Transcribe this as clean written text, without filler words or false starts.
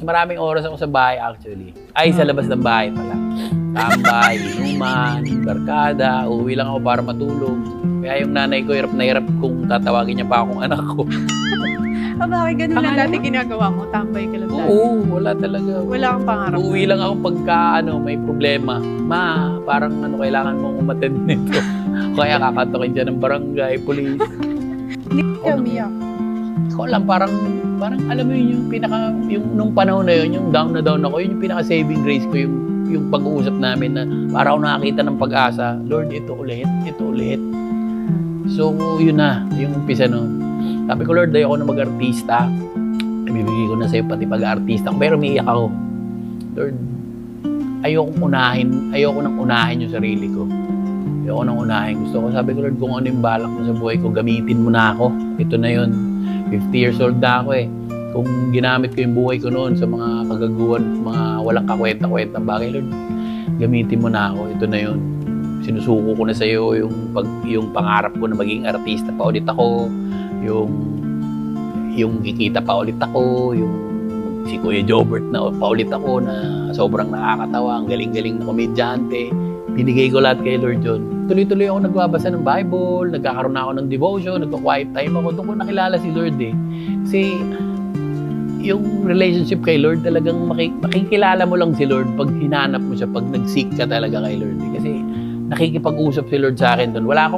Maraming oras ako sa bahay actually. Ay, sa labas ng bahay pala. Tambay, inuman, barkada, uuwi lang ako para matulog. Kaya yung nanay ko, hirap na hirap kung tatawagin niya pa akong anak ko. Bakit ganun lang dati ginagawa mo? Tambay ka lang dati? Oo, wala talaga. Wala kang pangarap? Uuwi lang ako pagka may problema. Ma, parang kailangan mong umattend nito. Kaya kakatokin dyan ng barangay, police. Hindi ka umiyak. Ako lang, parang alam mo yun, yung nung panahon na yun, yung down na down ako, yun yung pinaka-saving grace ko, yung pag-uusap namin na para ako nakakita ng pag-asa. Lord, ito ulit. So, yun na, yung umpisa nun. Sabi ko, Lord, ayoko na mag-artista. Ibibigay ko na sa'yo pati pag-artista ko. Pero umiiyak ako. Lord, ayoko nang unahin yung sarili ko. Ayoko nang unahin. Gusto ko, sabi ko, Lord, kung ano yung balak mo sa buhay ko, gamitin mo na ako. Ito na yun. 50 years old na ako eh. Kung ginamit ko yung buhay ko noon sa mga kagaguhan, mga walang kakwenta-kwentang bagay, Lord, gamitin mo na ako. Ito na yun. Sinusuko ko na sa iyo yung pangarap ko na maging artista pa ulit ako, yung kikita pa ulit ako, yung si Kuya Jobert na pa ulit ako na sobrang nakakatawa, ang galing-galing na komedyante. Binigay ko lahat kay Lord John. Tuloy-tuloy ako nagbabasa ng Bible, nagkakaroon na ako ng devotion, nagka-quiet time ako. Doon ko nakilala si Lord eh. Kasi yung relationship kay Lord, talagang makikilala mo lang si Lord pag hinanap mo siya, pag nag-seek ka talaga kay Lord. Kasi nakikipag-usap si Lord sa akin doon. Wala